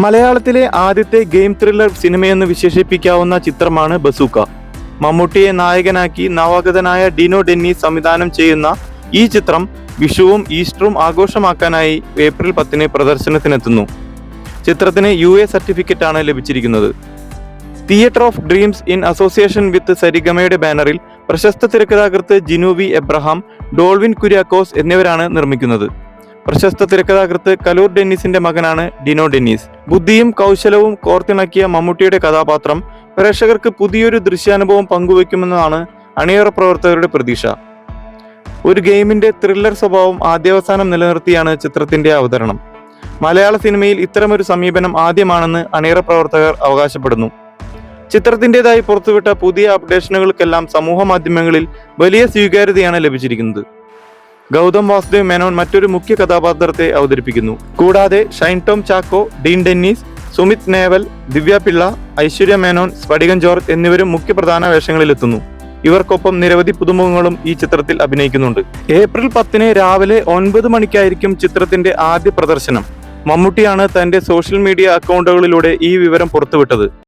മലയാളത്തിലെ ആദ്യത്തെ game thriller സിനിമയെന്ന് വിശേഷിപ്പിക്കാവുന്ന ചിത്രമാണ് ബസൂക്ക. മമ്മൂട്ടിയെ നായകനാക്കി നവാഗതനായ ഡിനോ ഡെന്നീസ് സംവിധാനം ചെയ്യുന്ന ഈ ചിത്രം വിഷുവും ഈസ്റ്ററും ആഘോഷമാക്കാനായി ഏപ്രിൽ 10 പ്രദർശനത്തിനെത്തുന്നു. ചിത്രത്തിന് UA സർട്ടിഫിക്കറ്റ് ആണ് ലഭിച്ചിരിക്കുന്നത്. Theatre of dreams in association with സരിഗമയുടെ ബാനറിൽ പ്രശസ്ത തിരക്കഥാകൃത്ത് ജിനു വി എബ്രഹാം, ഡോൾവിൻ കുര്യാക്കോസ് എന്നിവരാണ് നിർമ്മിക്കുന്നത്. പ്രശസ്ത തിരക്കഥാകൃത്ത് കലൂർ ഡെന്നീസിന്റെ മകനാണ് ഡിനോ ഡെന്നീസ്. ബുദ്ധിയും കൗശലവും കോർത്തിണക്കിയ മമ്മൂട്ടിയുടെ കഥാപാത്രം പ്രേക്ഷകർക്ക് പുതിയൊരു ദൃശ്യാനുഭവം പങ്കുവയ്ക്കുമെന്നതാണ് അണിയറ പ്രവർത്തകരുടെ പ്രതീക്ഷ. ഒരു ഗെയിമിന്റെ ത്രില്ലർ സ്വഭാവം ആദ്യാവസാനം നിലനിർത്തിയാണ് ചിത്രത്തിന്റെ അവതരണം. മലയാള സിനിമയിൽ ഇത്തരമൊരു സമീപനം ആദ്യമാണെന്ന് അണിയറ പ്രവർത്തകർ അവകാശപ്പെടുന്നു. ചിത്രത്തിൻ്റെതായി പുറത്തുവിട്ട പുതിയ അപ്ഡേഷനുകൾക്കെല്ലാം സമൂഹ മാധ്യമങ്ങളിൽ വലിയ സ്വീകാര്യതയാണ് ലഭിച്ചിരിക്കുന്നത്. ഗൗതം വാസുദേവ് മേനോൻ മറ്റൊരു മുഖ്യ കഥാപാത്രത്തെ അവതരിപ്പിക്കുന്നു. കൂടാതെ ഷൈൻ ടോം ചാക്കോ, ഡീൻ ഡെന്നീസ്, സുമിത് നേവൽ, ദിവ്യ പിള്ള, ഐശ്വര്യ മേനോൻ, സ്ഫടികൻ ജോർജ് എന്നിവരും മുഖ്യ പ്രധാന വേഷങ്ങളിലെത്തുന്നു. ഇവർക്കൊപ്പം നിരവധി പുതുമുഖങ്ങളും ഈ ചിത്രത്തിൽ അഭിനയിക്കുന്നുണ്ട്. ഏപ്രിൽ 10 രാവിലെ 9 മണിക്കായിരിക്കും ചിത്രത്തിന്റെ ആദ്യ പ്രദർശനം. മമ്മൂട്ടിയാണ് തന്റെ സോഷ്യൽ മീഡിയ അക്കൗണ്ടുകളിലൂടെ ഈ വിവരം പുറത്തുവിട്ടത്.